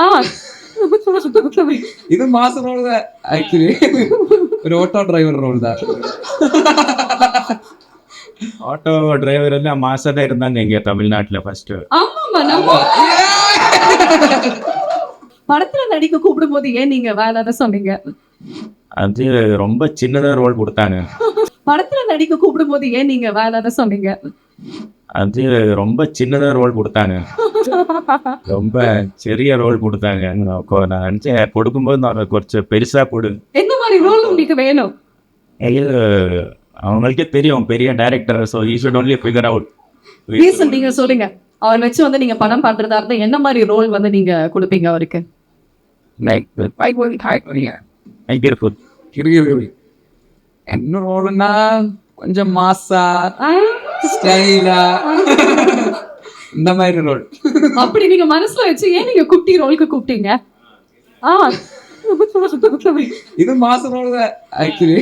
ஆ ഇത് മാസം role actually ഒരു ഓട്ടോ ഡ്രൈവർ റോൾ தான். ஆட்டோ டிரைவர் எல்லாம் மாசம் தான் இருந்தாங்க இங்கே தமிழ்நாட்டில் ஃபர்ஸ்ட். ஆமாமா நம்ம படத்துல நடிக்க கூப்பிடும்போது ஏன் நீங்க வேணான்னு சொன்னீங்க? அது ரொம்ப சின்னதாக ரோல் கொடுத்தாங்க. படத்துல நடிக்க கூப்பிடும்போது ஏன் நீங்க வேணான்னு சொன்னீங்க? அது ரொம்ப சின்னதாக ரோல் கொடுத்தாங்க. ரொம்ப சிறிய ரோல் கொடுத்தாங்க. நான் நினச்சேன் கொடுக்கும்போது நான் கொஞ்சம் பெருசாக கொடு. எந்த மாதிரி ரோல் உங்களுக்கு வேணும்? இது அவங்களுக்கே தெரியும் பெரிய director. So you should only figure out. Reason நீங்க சொல்லுங்க. அவர் வச்சு வந்து நீங்க படம் பண்றதா இருந்தா என்ன மாதிரி ரோல் வந்து நீங்க கொடுப்பீங்க அவருக்கு? என்ன ரோல்னா கொஞ்சம் மாசா ஸ்டைலா இந்த மாதிரி ரோல். அப்படி நீங்க மனசுல வச்சு ஏன் நீங்க குட்டி ரோலுக்கு கூப்பிட்டீங்க? ഇത് മാസം റോൾ ആക്ച്വലി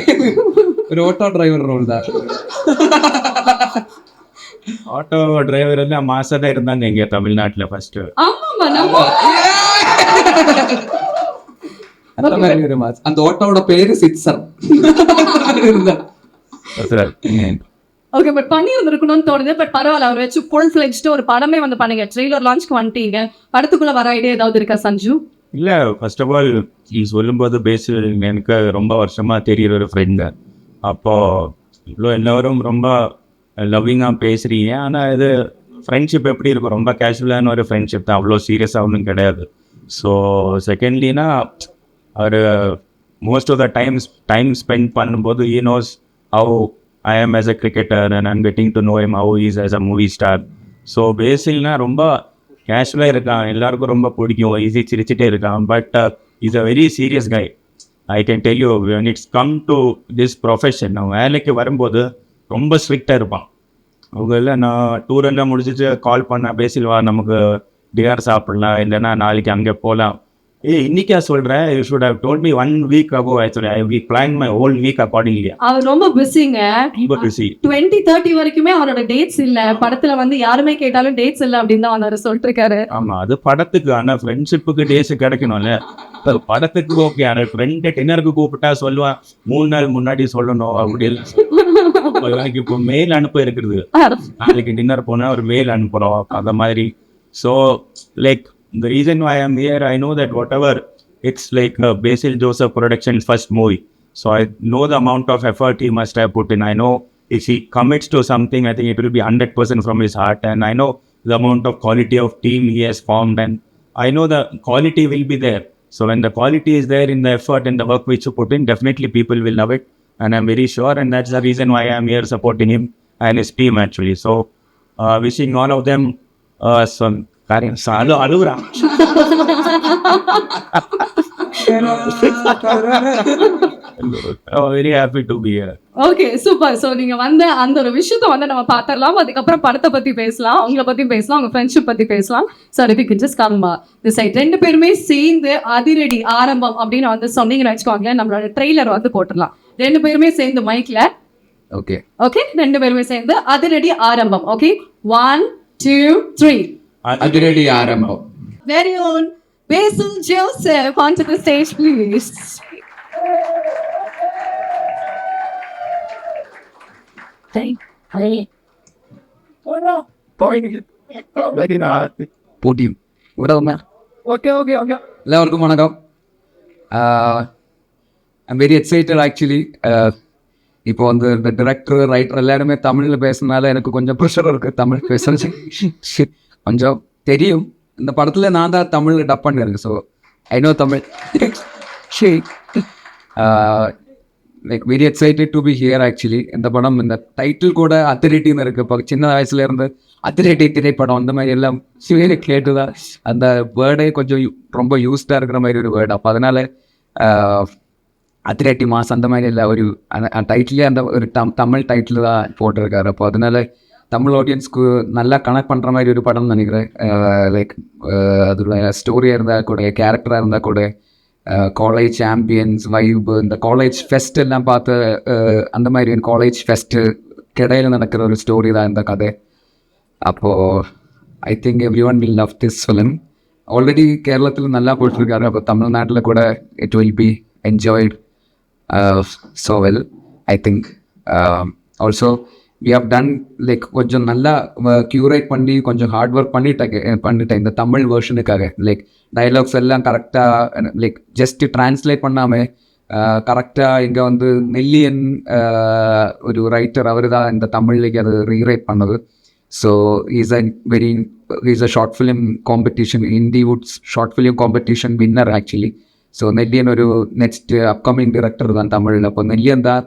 ഒരു ഓട്ടോ ഡ്രൈവർ റോൾ தான். ஆட்டோ டிரைவர் எல்லாம் மாசம் தான் இருந்தாங்க இங்கே தமிழ்நாட்டில் ஃபர்ஸ்ட். ஆமாமா நம்ம அந்த மாதிரி ஒரு மாஸ். அந்த ஓட்டோட பேரு சிக்ஸர். ஓகே பட் பண்ணி இருந்திருக்கணும்னு தோணுது. பட் பரவாயில்ல, அவர் வச்சு ஃபுல் ஃபிளெஜ்டு ஒரு படமே வந்து பண்ணுங்க. ட்ரெய்லர் லான்ச்க்கு வந்துட்டீங்க. படத்துக்குள்ள வர ஐடியா ஏதாவது இருக்கா சஞ்சு? இல்லை, ஃபர்ஸ்ட் ஆஃப் ஆல் சொல்லும்போது பேசு எனக்கு ரொம்ப வருஷமாக தெரிகிற ஒரு ஃப்ரெண்டு. அப்போது இவ்வளோ எல்லோரும் ரொம்ப லவ்விங்காக பேசுகிறீங்க. ஆனால் இது ஃப்ரெண்ட்ஷிப் எப்படி இருக்கும், ரொம்ப கேஷுவலான ஒரு ஃப்ரெண்ட்ஷிப் தான், அவ்வளோ சீரியஸாக ஒன்றும் கிடையாது. ஸோ செகண்ட்லினா அவர் most of the time spend பண்ணும்போது he knows how I am as a cricketer and I'm getting to know him how he is as a movie star. So பேசிக்னா ரொம்ப கேஷுவலாக இருக்கான், எல்லாருக்கும் ரொம்ப பிடிக்கும், ஈஸி சிரிச்சிட்டே இருக்கான். But is a very serious guy. I can tell you when it's come to this profession, நான் வேலைக்கு வரும்போது ரொம்ப ஸ்ட்ரிக்டாக இருப்பான். அவங்க இல்லை, நான் டூர் எல்லாம் முடிச்சுட்டு கால் பண்ண பேசிடுவா, நமக்கு டின்னர் சாப்பிடலாம், இல்லைன்னா நாளைக்கு அங்கே போகலாம். இன்னைக்கா சொல்கிறேன், you should have told me 1 week ago. Actually I planned my whole week accordingly. அவர் ரொம்ப பிஸிங்க. ரொம்ப பிஸி. 2030 வரைக்குமே அவரோட டேட்ஸ் இல்ல. படத்துல வந்து யாருமே கேட்டாலும் டேட்ஸ் இல்ல அப்படின்னு தான் அவர் சொல்லிட்டு இருக்காரு. ஆமாம், அது படத்துக்கு. ஆனால் ஃப்ரெண்ட்ஷிப்புக்கு டேஸ் கிடைக்கணும்ல. படத்துக்கு ஓகே, ஆனால் ஃப்ரெண்டு டின்னருக்கு கூப்பிட்டா சொல்லுவான் 3 நாள் முன்னாடி சொல்லணும் அப்படி இல்லை. எனக்கு இப்போ மெயில் அனுப்ப இருக்குது, நாளைக்கு டின்னர் போனால் ஒரு மெயில் அனுப்புகிறோம் அந்த மாதிரி. So like the reason why I'm here, I know that whatever it's like Basil Joseph Productions' first movie. So I know the amount of effort he must have put in. I know if he commits to something, I think it will be 100% from his heart. And I know the amount of quality of team he has formed. And I know the quality will be there. So when the quality is there in the effort and the work which you put in, definitely people will love it. And I'm very sure. And that's the reason why I'm here supporting him and his team actually. So wishing all of them some காரியம் சாலோ அழுகுறான். Very happy to be here. Okay super. So நீங்க வந்து அந்த ஒரு விஷயத்தை வந்து நம்ம பார்த்துடலாம். அதுக்கப்புறம் படத்தை பத்தி பேசலாம், அவங்கள பத்தி பேசலாம், அவங்க ஃப்ரெண்ட்ஷிப் பத்தி பேசலாம். Sir if you could just come this side. 2 பேருமே சேர்ந்து அதிரடி ஆரம்பம் அப்படின்னு வந்து சொன்னீங்கன்னு வச்சுக்கோங்களேன், நம்மளோட ட்ரெய்லர் வந்து போட்டுடலாம். 2 பேருமே சேர்ந்து மைக்ல. ஓகே ஓகே 2 பேருமே சேர்ந்து அதிரடி ஆரம்பம். ஓகே 1 2 3. அதிரடி ஆரம்பம். Very own Basil Joseph onto the stage, please. போட்டியும் உடவுமே. Okay. எல்லாருக்கும் வணக்கம். I'm very excited actually. இப்போ வந்து இந்த டிரெக்டர் ரைட்டர் எல்லாருமே தமிழில் பேசுனால எனக்கு கொஞ்சம் ப்ரெஷர் இருக்குது. தமிழ் பேசுறது கொஞ்சம் தெரியும். இந்த படத்தில் நான் தான் தமிழில் டப் பண்ணிருக்கேன். So I know Tamil. Like very excited to be here actually. இந்த படம் இந்த டைட்டில் கூட அத்திரிட்டின்னு இருக்குது. இப்போ சின்ன வயசுலேருந்து அத்திரிட்டி திரைப்படம் அந்த மாதிரி எல்லாம் சிவியலை கேட்டு தான் அந்த வேர்டே கொஞ்சம் ரொம்ப யூஸ்டாக இருக்கிற மாதிரி ஒரு வேர்டு. அப்போ அதனால் அத்திரேட்டி மாஸ் அந்த மாதிரி இல்லை, ஒரு டைட்டிலே அந்த ஒரு தமிழ் டைட்டில் தான் போட்டிருக்காரு. அப்போ அதனால தமிழ் ஆடியன்ஸ்க்கு நல்லா கனெக்ட் பண்ணுற மாதிரி ஒரு படம்னு நினைக்கிறேன். லைக் அதோட ஸ்டோரியாக இருந்தால் கூட, கேரக்டராக இருந்தால் கூட, காலேஜ் சாம்பியன்ஸ் வைப்பு, இந்த காலேஜ் ஃபெஸ்ட் எல்லாம் பார்த்து அந்த மாதிரி காலேஜ் ஃபெஸ்ட்டு கிடையில் நடக்கிற ஒரு ஸ்டோரி தான் இந்த கதை. அப்போது I think every one will love this film. Already கேரளத்தில் நல்லா போயிட்டுருக்காரு. அப்போ தமிழ்நாட்டில் கூட it will B enjoyed so well, I think. Also we have done like கொஞ்சம் நல்லா க்யூரேட் பண்ணி கொஞ்சம் ஹார்ட் ஒர்க் பண்ணிட்டேன் இந்த தமிழ் வேர்ஷனுக்காக. லைக் டைலாக்ஸ் எல்லாம் கரெக்டாக லைக் ஜஸ்ட் ட்ரான்ஸ்லேட் பண்ணாமல் கரெக்டாக இங்கே வந்து நெல்லியன் ஒரு ரைட்டர் அவர் தான் இந்த தமிழ்லேக்கு அது ரீரைட் பண்ணது. So is a short film competition, Indywood's short film competition winner actually. So நெல்லியன் ஒரு நெக்ஸ்ட் அப்கமிங் டிரெக்டர் தான் தமிழில். அப்போ நெல்லியன் தான்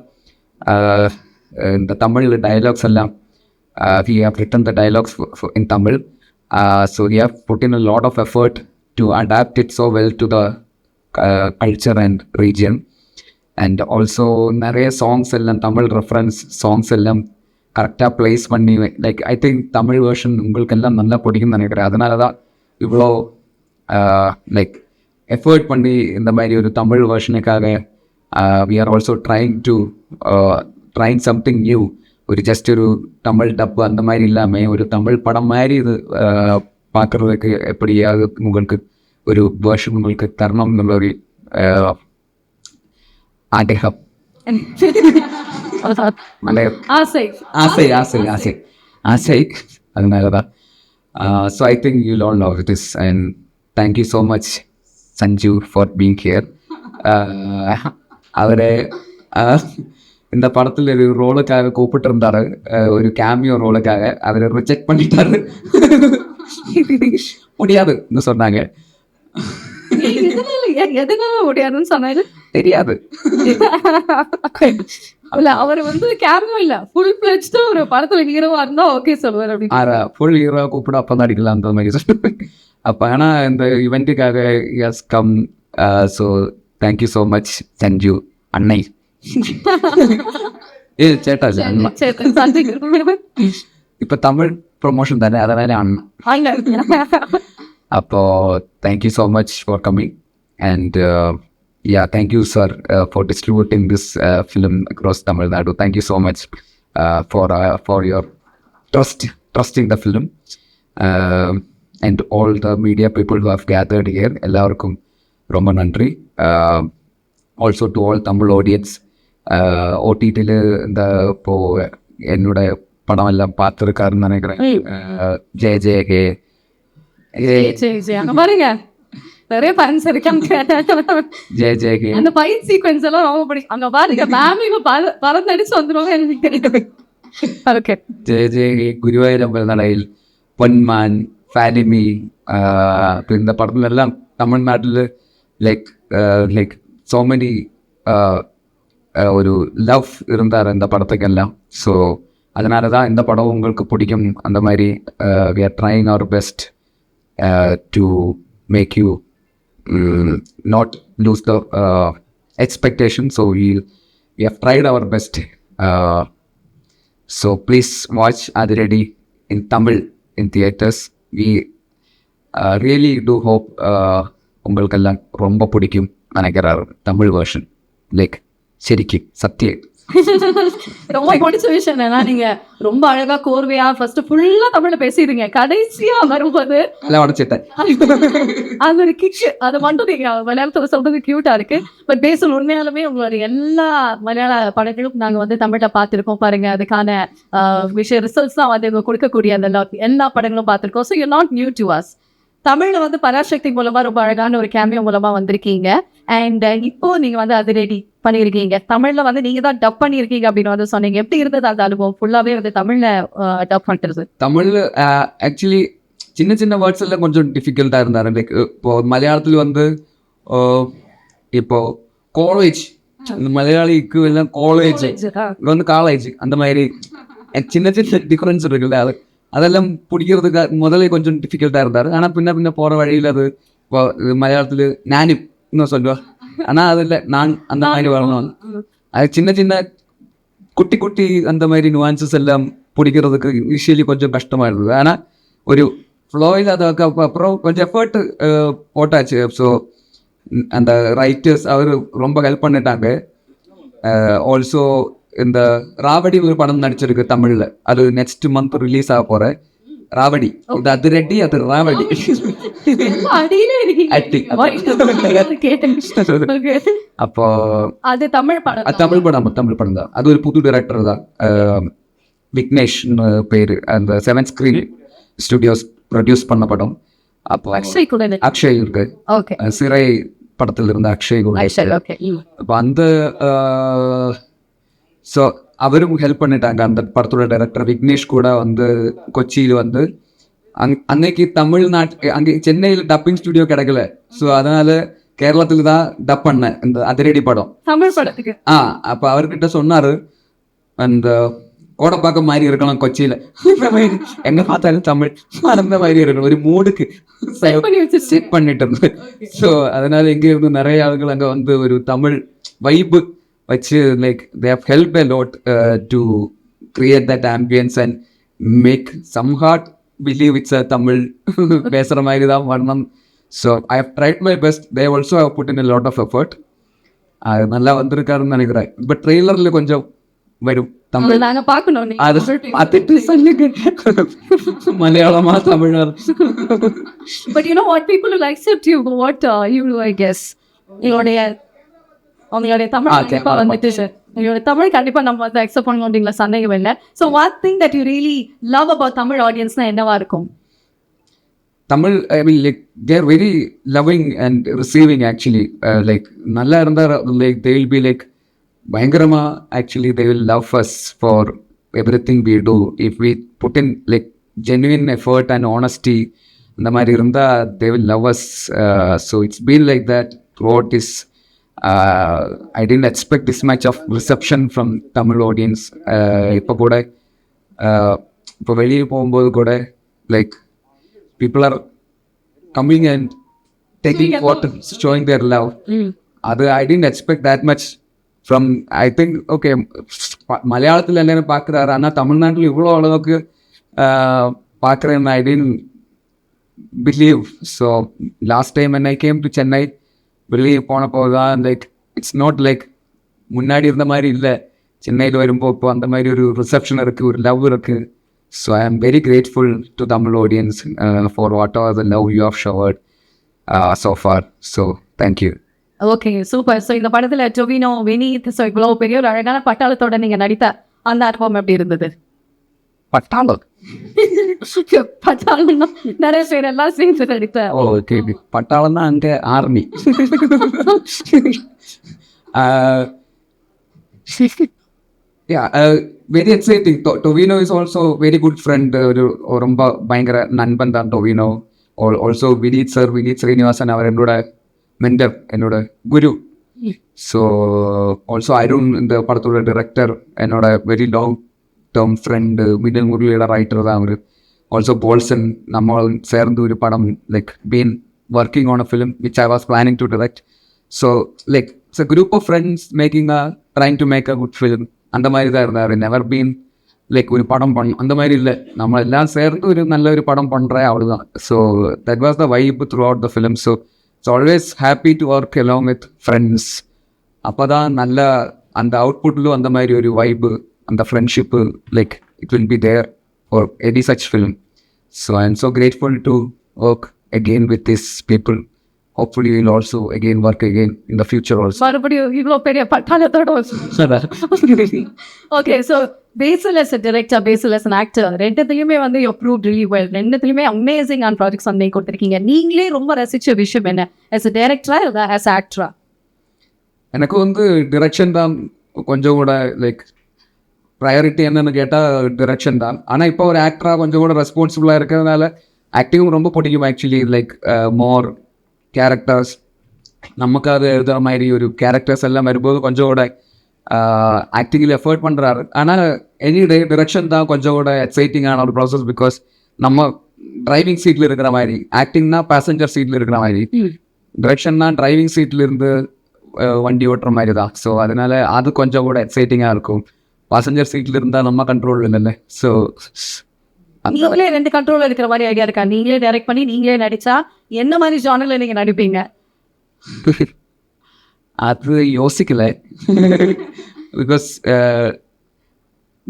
இந்த தமிழ் டயலாக்ஸ் எல்லாம் he have written the dialogues in Tamil. So he have put in a lot of effort to adapt it so well to the culture and region. And also நிறைய songs எல்லாம் Tamil reference songs எல்லாம் கரெக்டாக place பண்ணி like I think Tamil version உங்களுக்கெல்லாம் நல்லா பிடிக்கும்னு நினைக்கிறேன். அதனால தான் இவ்வளோ லைக் எஃபர்ட் பண்ணி இந்த மாதிரி ஒரு தமிழ் வேர்ஷனுக்காக we are also trying something new. ஒரு ஜஸ்ட் ஒரு தமிழ் டப்பு அந்த மாதிரி இல்லாமல் ஒரு தமிழ் படம் மாதிரி இது பார்க்குறதுக்கு எப்படியாவது உங்களுக்கு ஒரு வேர்ஷன் உங்களுக்கு தரணும் എന്നുള്ള ஒரு ஆட்டகம் ஆசை அதனால தான். So I think you all love this and thank you so much Sanju for being here. அவரை இந்த படத்தில் ஒரு ரோலுக்காக கூப்பிட்டுருந்தாரு, ஒரு கேமியோ ரோலுக்காக. அவரை ரிஜெக்ட் பண்ணிட்டாரு, முடியாதுன்னு சொன்னாங்க. முடியாதுன்னு சொன்னாரு தெரியாது. அவர் வந்து கேமியோ இல்ல ஃபுல் பிளட்ஜ்டு ஒரு படத்துல ஹீரோவா இருந்தா ஓகே சொல்லுவார். அப்படி ஃபுல் ஹீரோவா கூப்பிட அப்போ தான் அடிக்கலாம் அந்த மாதிரி. அப்போ ஆனால் இந்த இவெண்ட்டுக்காக எஸ் கம். So thank you so much Sanju அன்னை. சேட்டா இப்போ தமிழ் ப்ரொமோஷன் தானே, அதனால அண்ணா. அப்போ thank you so much for coming and thank you sir for distributing this film across Tamil Nadu. Thank you so much for your trusting the film and all the media people who have gathered here. Ellarkum romba nandri. Also to all Tamil audience, OTT ல இந்த இப்போ என்னோட படம் எல்லாம் பார்த்துருக்காருன்னு நினைக்கிறேன். ஜெயகே பாருங்க நிறைய fans இருக்காங்க. ஜெயகே அந்த ஃபைட் சீக்வென்ஸ் எல்லாம் ரொம்ப பிடிக்கும். அங்க பாருங்க மேம் பறந்தடிச்சு வந்துருவாங்க எனக்கு தெரியும். ஓகே ஜெயகே ഗുരുവായൂരമ്പല നടയിൽ പൊന്മാൻ ഫാലിമി இந்த படத்துல எல்லாம் தமிழ்நாட்டில் லைக் so many ஒரு லவ் இருந்தார் இந்த படத்துக்கெல்லாம். ஸோ அதனால தான் இந்த படம் உங்களுக்கு பிடிக்கும். அந்த மாதிரி we are trying our best to make you not lose the expectation. So we have tried our best. So please watch Adiradi in Tamil in theaters. We really do hope உங்களுக்கெல்லாம் ரொம்ப பிடிக்கும் நினைக்கிறார் தமிழ் வேர்ஷன். லைக் ശരിക്കും சத்தியம் ரொம்ப பிடிச்ச விஷயம் என்னன்னா நீங்க ரொம்ப அழகா கோர்வையா ஃபர்ஸ்ட் ஃபுல்லா தமிழ்ல பேசிடுங்க, கடைசியா வரும்போது அது ஒரு கிக். அதை மட்டும் நீங்க மலையாளத்துல சொல்றது கியூட்டா இருக்கு. பட் பேசணும் உண்மையாலுமே உங்களோட எல்லா மலையாள படங்களும் நாங்க வந்து தமிழ்ல பார்த்திருக்கோம். பாருங்க அதுக்கான விஷயம் ரிசல்ட்ஸ் தான் வந்து கொடுக்கக்கூடிய அந்த எல்லா படங்களும் பார்த்திருக்கோம். So you not new to us. தமிழ்ல வந்து பராசக்தி மூலமா ரொம்ப அழகான ஒரு கேமியோ மூலமா வந்திருக்கீங்க. அண்ட் இப்போ நீங்க வந்து அது ரெடி பண்ணியிருக்கீங்க, தமிழ்ல வந்து நீங்க தான் டப் பண்ணியிருக்கீங்க அப்படின்னு வந்து சொன்னீங்க. எப்படி இருந்தது அந்த அனுபவம் ஃபுல்லாவே வந்து தமிழ்ல டப் பண்றது? தமிழ்ல ஆக்சுவலி சின்ன சின்ன வேர்ட்ஸ் எல்லாம் கொஞ்சம் டிஃபிகல்ட்டா இருந்தாரு. லைக் இப்போ மலையாளத்தில் வந்து இப்போ காலேஜ், மலையாளிக்கு எல்லாம் காலேஜ் வந்து காலேஜ் அந்த மாதிரி சின்ன சின்ன டிஃபரன்ஸ் இருக்குல்ல, அதெல்லாம் பிடிக்கிறதுக்கு முதல்ல கொஞ்சம் டிஃபிகல்ட்டாக இருந்தார். ஆனால் பின்ன போகிற வழியில் அது இப்போ மலையாளத்தில் நானும் இன்னும் சொல்லுவா. ஆனால் அதில் நான் அந்த மாதிரி வரணும். அது சின்ன சின்ன குட்டி குட்டி அந்த மாதிரி நுவான்சஸ் எல்லாம் பிடிக்கிறதுக்கு யூஸ்வலி கொஞ்சம் கஷ்டமாக இருந்தது. ஆனால் ஒரு ஃப்ளோயில் அதுக்கு அப்புறம் கொஞ்சம் எஃபர்ட் போட்டாச்சு. ஸோ அந்த ரைட்டர்ஸ் அவர் ரொம்ப ஹெல்ப் பண்ணிட்டாங்க. ஆல்சோ இந்த ராவடி ஒரு படம் நடிச்சிருக்கு தமிழில், அது நெக்ஸ்ட் மந்த் ரிலீஸ் ஆக போகிறேன். ராவடி, இது அதிரடி, அது ராவடி. அடியில இருக்கீங்க. Acting. கேட்டேன். Okay. அப்போ அது தமிழ் படம். அது தமிழ் படம் தான். அது ஒரு புது டைரக்டர் தான், விக்னேஷ்னு பேரு. அந்த 7 ஸ்கிரீன் ஸ்டுடியோஸ் ப்ரொடியூஸ் பண்ண படம். அப்போ அக்ஷய் கூட இருக்கு. அக்ஷய் இருக்கு, Okay. சிறை படத்தில் இருந்த அக்ஷய் கூட. அக்ஷய், okay. அப்போ அந்த ஸோ அவரும் ஹெல்ப் பண்ணிட்டாங்க. அந்த படத்தோட டைரக்டர் விக்னேஷ் கூட வந்து கொச்சியில் வந்து அன்னைக்கு தமிழ்நாட்டு அங்கே சென்னையில் டப்பிங் ஸ்டுடியோ கிடைக்கல. ஸோ அதனால கேரளத்தில் தான் டப் பண்ணேன் இந்த அதிரடி படம். தமிழ் படத்துக்கு. அப்போ அவர்கிட்ட சொன்னார், அந்த கோடப்பாக்கம் மாதிரி இருக்கணும் கொச்சியில், எங்கே பார்த்தாலும் தமிழ் அந்த மாதிரி இருக்கணும், ஒரு மூடுக்கு செட் பண்ணிட்டு இருந்தேன். ஸோ அதனால இங்கே இருந்து நிறைய ஆளுகள் அங்கே வந்து ஒரு தமிழ் வைப்பு வச்சு like they have helped a lot to create that ambience and make some heart believe it's a Tamil பேசுகிற மாதிரி தான் வரணும். So I have tried my best. They also have put in a lot of effort. அது நல்லா வந்திருக்காருன்னு நினைக்கிறேன். But ட்ரெய்லரில் கொஞ்சம் வரும் தமிழ், நாங்க பார்க்கணும். அது பார்த்துட்டு சொல்லுங்க மலையாளமா தமிழா. But you know what, people will accept you for what you do, I guess. உங்களுடைய தமிழ் கண்டிப்பா வந்துட்டு சார், உங்களுடைய தமிழ் கண்டிப்பா நம்ம வந்து அக்செப்ட் பண்ணணும் அப்படிங்களா, சந்தேகம் இல்லை. So one thing that you really love about Tamil ஆடியன்ஸ்னா என்னவா இருக்கும்? Tamil, I mean, like, they're very loving and receiving actually. Like, நல்லா இருந்தா like they will be like பயங்கரமா, actually they will love us for everything we do. If we put in like genuine effort and honesty, அந்த மாதிரி இருந்தா they will love us. So it's been like that throughout this. I didn't expect this much of reception from Tamil audience. இப்போ கூட இப்போ வெளியே போகும்போது கூட like people are coming and taking photos, showing their love. I didn't expect that much from, I think, okay, மலையாளத்தில் எல்லாரும் பார்க்குறாரு, ஆனால் தமிழ்நாட்டில் இவ்வளோ அளவுக்கு பார்க்குறேன்னு I didn't believe. So last time when I came to Chennai, வெளியே போனப்போ தான் லைக் இட்ஸ் நாட் லைக் முன்னாடி இருந்த மாதிரி இல்லை. சென்னையில் வரும்போது இப்போ அந்த மாதிரி ஒரு ரிசப்ஷன் இருக்குது, ஒரு லவ் இருக்குது. So I am very grateful to Tamil audience for what are the love you have showered so far. So thank you. Okay, super. So இந்த படத்தில் டொவினோ, வினீத், ஸோ இவ்வளோ பெரிய ஒரு அழகான பட்டாளத்தோட நீங்கள் நடித்த அந்த அனுபவம் எப்படி இருந்தது? பட்டாளம் பட்டாளம் நிறைய பேர் எல்லாம் சேர்ந்து நடித்த. ஓகே, பட்டாளம் தான் அங்கே army. Very exciting. Tovino is also very good friend. ஒரு ரொம்ப பயங்கர நண்பன் தான் டொவினோ. ஆல்சோ வினீத் சார், வினீத் ஸ்ரீனிவாசன், அவர் என்னோட மென்டர், என்னோட குரு. ஸோ ஆல்சோ அருண், இந்த படத்தோட டிரெக்டர், என்னோட வெரி லாங் டேர்ம் ஃப்ரெண்டு. மிடில் முரளியோட ரைட்டர் தான் அவர். ஆல்சோ போல்சன், நம்ம சேர்ந்து ஒரு படம் like been working on a film which I was planning to direct. So like it's a group of friends making trying to make a good film. அந்த மாதிரி தான் இருந்தார். நெவர் பீன் லைக் ஒரு படம் பண்ணணும் அந்த மாதிரி இல்லை, நம்ம எல்லாம் சேர்ந்து ஒரு நல்ல ஒரு படம் பண்ணுறேன் அவ்வளோதான். So that was the vibe through out the film. So it's always happy to work along with friends. அப்போ தான் நல்ல அந்த அவுட்புட்லும் அந்த மாதிரி ஒரு வைப்பு, அந்த friendship like it will be there for any such film. So I am so grateful to work again with this people. Hopefully we'll also again work again in the future also. மறுபடியும் இவ்வளோ பெரிய பட்டாளத்தோட. Okay, so Basil as a director, Basil as an actor, ரெண்டுத்துலையுமே வந்து you proved really well. ரெண்டுத்துலையுமே amazing ஆன் projects வந்து கொடுத்துருக்கீங்க. நீங்களே ரொம்ப ரசித்த விஷயம் என்ன as a director இல்லை as a actor? எனக்கு வந்து டிரெக்ஷன் தான் கொஞ்சம் கூட லைக் ப்ரையாரிட்டி. என்னென்னு கேட்டால் டிரெக்ஷன் தான். ஆனால் இப்போ ஒரு ஆக்டராக கொஞ்சம் கூட ரெஸ்பான்சிபிளாக இருக்கிறதுனால ஆக்டிங்கும் ரொம்ப பிடிக்கும் ஆக்சுவலி. லைக் மோர் கேரக்டர்ஸ், நமக்கு அது எழுதுகிற மாதிரி ஒரு கேரக்டர்ஸ் எல்லாம் வரும்போது கொஞ்சம் கூட ஆக்டிங்கில் எஃபர்ட் பண்ணுறாரு. ஆனால் எனி டிரெக்ஷன் தான் கொஞ்சம் கூட எக்ஸைட்டிங்கான ஒரு ப்ராசஸ். பிகாஸ் நம்ம டிரைவிங் சீட்டில் இருக்கிற மாதிரி, ஆக்டிங்னா பேசஞ்சர் சீட்டில் இருக்கிற மாதிரி, டிரெக்ஷன்னா டிரைவிங் சீட்டில் இருந்து வண்டி ஓட்டுற மாதிரி தான். ஸோ அதனால அது கொஞ்சம் கூட எக்ஸைட்டிங்காக இருக்கும். பேசஞ்சர் சீட்டில் இருந்தால் நம்ம கண்ட்ரோல் இல்லைல்ல. ஸோ நீங்களே ரெண்டு கண்ட்ரோல் இருக்கிற மாதிரி ஐடியா இருக்கா? நீங்களே டைரக்ட் பண்ணி நீங்களே நடிச்சா என்ன மாதிரி ஜானரில் நீங்கள் நடிப்பீங்க? அது யோசிக்கல. பிகாஸ்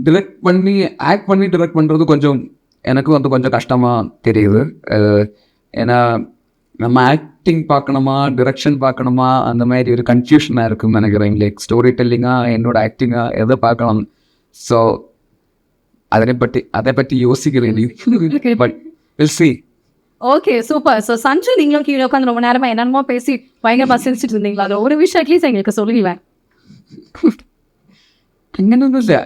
டிரெக்ட் பண்ணி ஆக்ட் பண்ணி டிரெக்ட் பண்ணுறது கொஞ்சம் எனக்கும் வந்து கொஞ்சம் கஷ்டமாக தெரியுது. ஏன்னா நம்ம ஆக்டிங் பார்க்கணுமா டிரெக்ஷன் பார்க்கணுமா அந்த மாதிரி ஒரு கன்ஃபியூஷனாக இருக்குன்னு நினைக்கிறேன். லைக் ஸ்டோரி டெல்லிங்காக என்னோட ஆக்டிங்காக எதை பார்க்கலாம். ஸோ அதை பற்றி யோசிக்கிறேன். But will see. Okay super. So Sanju நீங்களும் கீழே உட்காந்து ரொம்ப நேரமா என்னென்னமோ பேசி பயங்கரமா சிரிச்சிட்டு இருந்தீங்களா? அது ஒரு விஷயம் அட்லீஸ்ட் எங்களுக்கு சொல்லுங்களேன். അങ്ങനെ ഒന്നുമില്ല,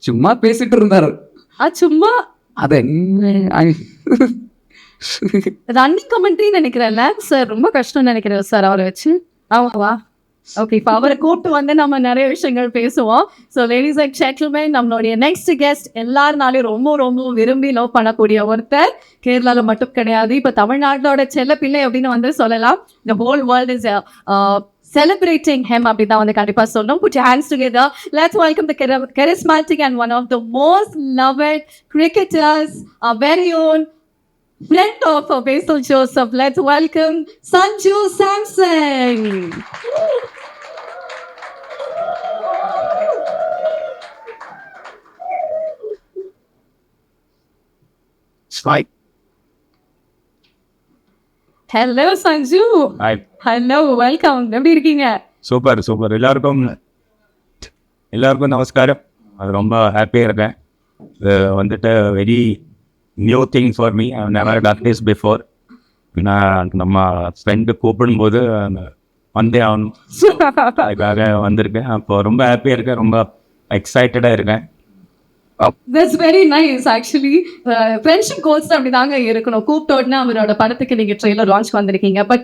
ചുമ്മാ பேசிட்டு இருந்தாரு. சும்மா அது ரன்னிங் கமெண்ட்ரி நினைக்கிறேன்ல சார், ரொம்ப கஷ்டம்னு நினைக்கிறேன் சார் அவரை வச்சு. ஆமாவா? ஓகே, இப்போ அவரை கூப்பிட்டு வந்து நம்ம நிறைய விஷயங்கள் பேசுவோம். ஸோ லேடிஸ் அண்ட் ஜென்டில்மென், நம்மளுடைய நெக்ஸ்ட் கெஸ்ட் எல்லாருனாலையும் ரொம்ப ரொம்ப விரும்பி லவ் பண்ணக்கூடிய ஒருத்தர். கேரளாவில் மட்டும் கிடையாது, இப்போ தமிழ்நாட்டோட செல்ல பிள்ளை அப்படின்னு வந்து சொல்லலாம். The whole world is celebrating him அப்படி தான் வந்து கண்டிப்பாக சொல்லணும். Put your hands together. Let's welcome the charismatic and one of the most loved cricketers, our very own friend of Basil Joseph. Let's welcome Sanju Samson. Hi. Hello Sanju. Hi. Hello, welcome. எப்படி இருக்கீங்க? Super super. எல்லாருக்கும் நமஸ்காரம். அது ரொம்ப ஹாப்பியாக இருக்கேன். இது வந்துட்டு very new thing for me. I never done this before. நான் நம்ம ஃப்ரெண்டு கூப்பிடும்போது வந்தே ஆகணும், அதுக்காக வந்திருக்கேன். அப்போ ரொம்ப ஹாப்பியாக இருக்கேன், ரொம்ப எக்ஸைட்டடாக இருக்கேன். That's very nice actually. Friendship goals அப்படி தாங்க இருக்கணும். கூப்பிட்ட உடனே அவரோட படத்துக்கு நீங்கள் ட்ரெய்லர் லான்ச் வந்திருக்கீங்க. பட்